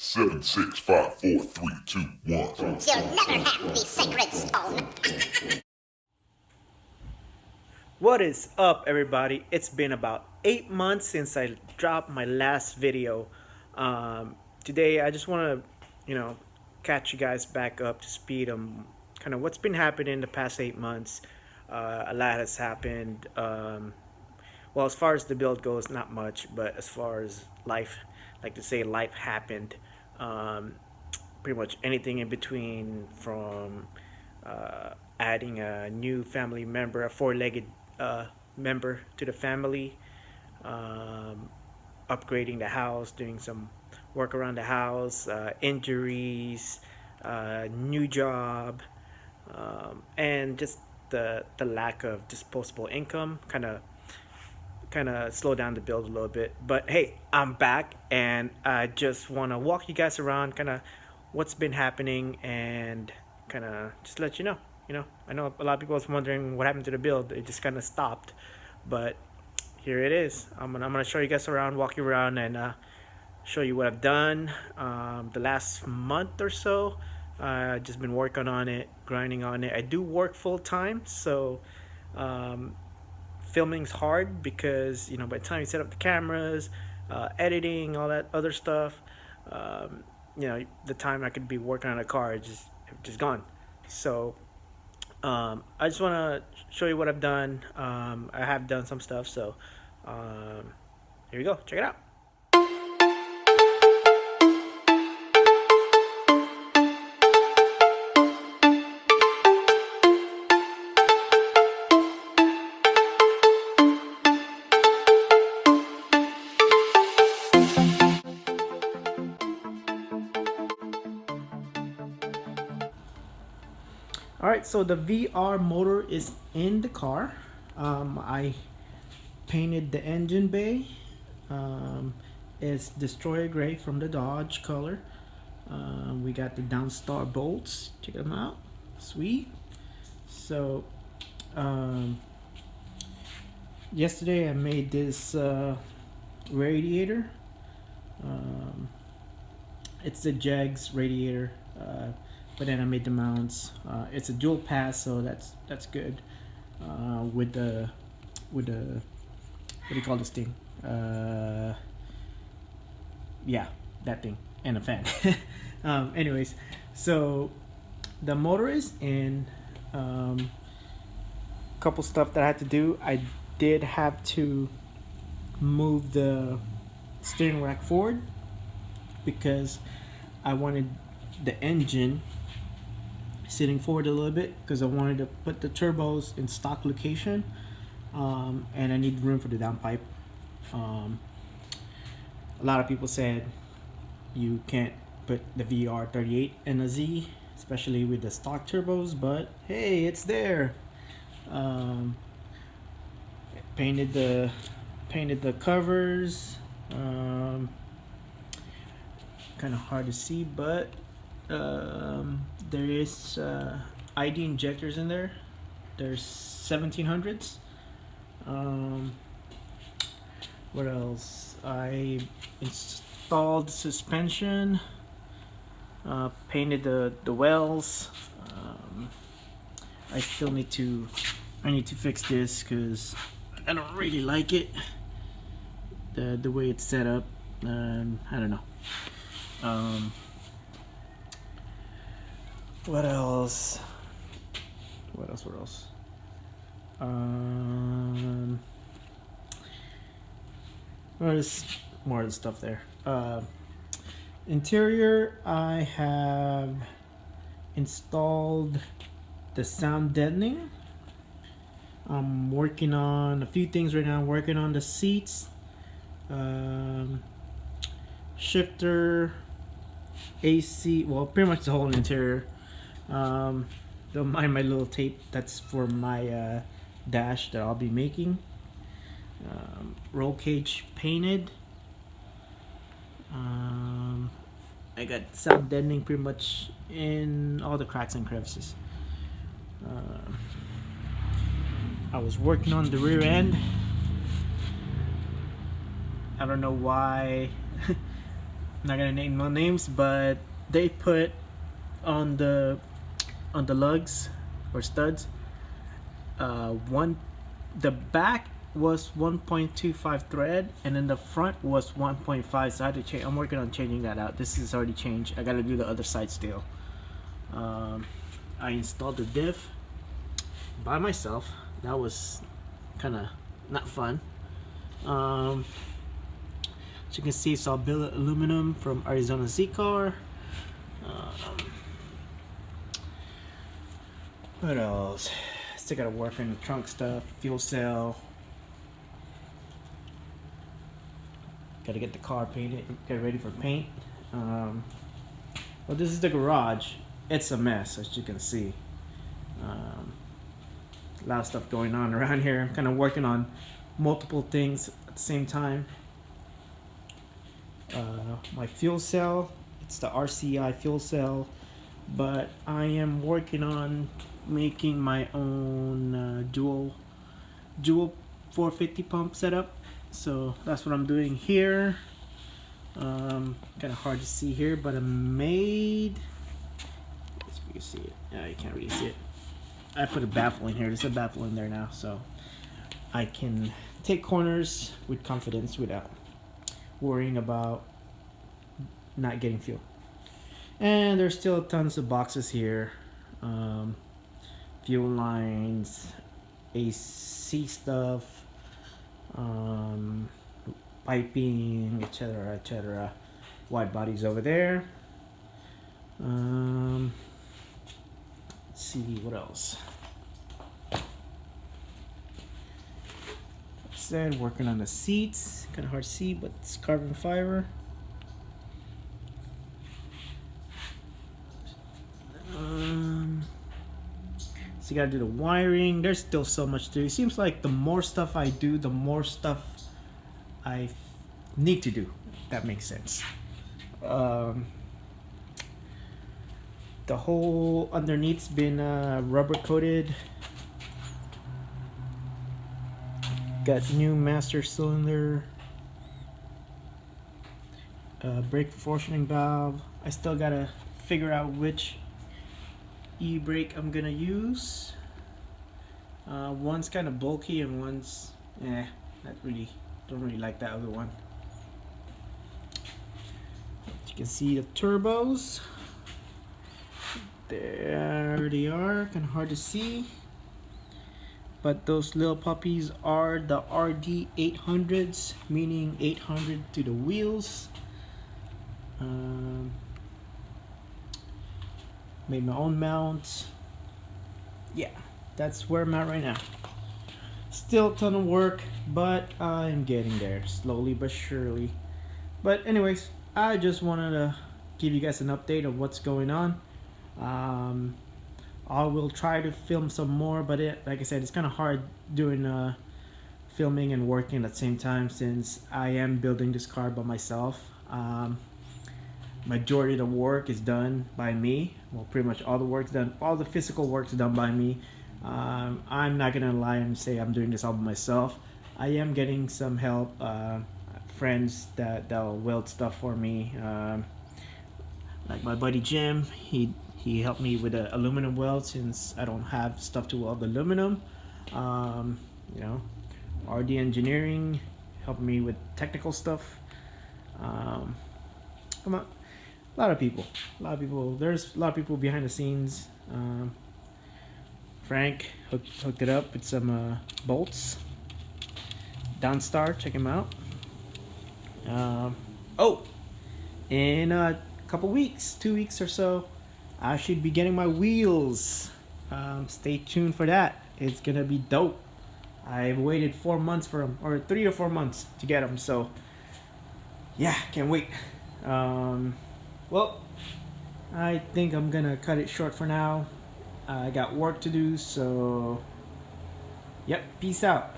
Seven, 6, 5, 4, 3, 2, 1. You'll never have the sacred stone. What is up, everybody? It's been about 8 months since I dropped my last video. Today I just want to catch you guys back up to speed on kind of what's been happening in the past 8 months. A lot has happened. Well, as far as the build goes, not much, but as far as life, like to say life happened. Pretty much anything in between, from adding a new family member, a four-legged member to the family, upgrading the house, doing some work around the house, injuries, new job, and just the lack of disposable income kind of slow down the build a little bit. But hey, I'm back, and I just want to walk you guys around kind of what's been happening, and kind of just let you know. I know a lot of people was wondering what happened to the build. It just kind of stopped, but here it is. I'm gonna show you guys around, walk you around, and show you what I've done the last month or so. Just been working on it, grinding on it. I do work full time, so filming's hard because by the time you set up the cameras, editing, all that other stuff, the time I could be working on a car is just gone. So I just want to show you what I've done. I have done some stuff, so here we go. Check it out. Alright, so the VR motor is in the car. I painted the engine bay. It's Destroyer Gray from the Dodge color. We got the Downstar bolts. Check them out. Sweet. So, yesterday I made this radiator. It's the Jags radiator. But then I made the mounts. It's a dual pass, so that's good. With the what do you call this thing? Yeah, that thing, and a fan. Anyways, so the motor is in. Couple stuff that I had to do. I did have to move the steering rack forward because I wanted the engine sitting forward a little bit, because I wanted to put the turbos in stock location, and I need room for the downpipe. A lot of people said you can't put the Vr38 in a Z, especially with the stock turbos, but hey, it's there. Painted the covers. Kind of hard to see, but there is ID injectors in there. There's 1700s. What else? I installed suspension. Painted the wells. I still need to fix this because I don't really like it. The way it's set up. I don't know. What else? What else? There's more of the stuff there. Interior, I have installed the sound deadening. I'm working on a few things right now. I'm working on the seats, shifter, AC, well, pretty much the whole interior. Don't mind my little tape. That's for my dash that I'll be making. Roll cage painted. I got sound deadening pretty much in all the cracks and crevices. I was working on the rear end. I don't know why not gonna name no names, but they put on the lugs or studs, one, the back was 1.25 thread, and then the front was 1.5. So I had to change. I'm working on changing that out. This is already changed. I gotta do the other side still. I installed the diff by myself. That was kind of not fun. As you can see, it's all billet aluminum from Arizona Z-Car. What else? Still gotta work on the trunk stuff, fuel cell. Gotta get the car painted, get ready for paint. Well, this is the garage. It's a mess, as you can see. A lot of stuff going on around here. I'm kind of working on multiple things at the same time. My fuel cell, it's the RCI fuel cell, but I am working on making my own dual 450 pump setup. So that's what I'm doing here. Kind of hard to see here, but I made, let's see if you can see it. Yeah, you can't really see it. I put a baffle in here. There's a baffle in there now, so I can take corners with confidence without worrying about not getting fuel. And there's still tons of boxes here. Fuel lines, AC stuff, piping, etc., etc. Wide bodies over there. Let's see what else. Said working on the seats. Kind of hard to see, but it's carbon fiber. So you gotta do the wiring. There's still so much to do. It seems like the more stuff I do, the more stuff I need to do. If that makes sense. The whole underneath's been rubber coated. Got new master cylinder. Brake forcing valve. I still gotta figure out which e-brake I'm gonna use. One's kind of bulky and one's don't really like that other one. You can see the turbos. There they are, kind of hard to see, but those little puppies are the RD800s, meaning 800 to the wheels. Made my own mounts. Yeah, that's where I'm at right now. Still a ton of work, but I'm getting there slowly but surely. But anyways, I just wanted to give you guys an update of what's going on. I will try to film some more, but like I said, it's kind of hard doing filming and working at the same time since I am building this car by myself. Majority of the work is done by me. Well, pretty much all the work's done. All the physical work's done by me. I'm not gonna lie and say I'm doing this all by myself. I am getting some help, friends that'll weld stuff for me. Like my buddy Jim, he helped me with the aluminum weld since I don't have stuff to weld aluminum. You know, RD Engineering helped me with technical stuff. Come on. A lot of people. There's a lot of people behind the scenes. Frank hooked it up with some bolts. Downstar, check him out. In a couple weeks, 2 weeks or so, I should be getting my wheels. Stay tuned for that. It's gonna be dope. I've waited 4 months for them, or 3 or 4 months to get them. So yeah, can't wait. Well, I think I'm gonna cut it short for now. I got work to do, so yep, peace out.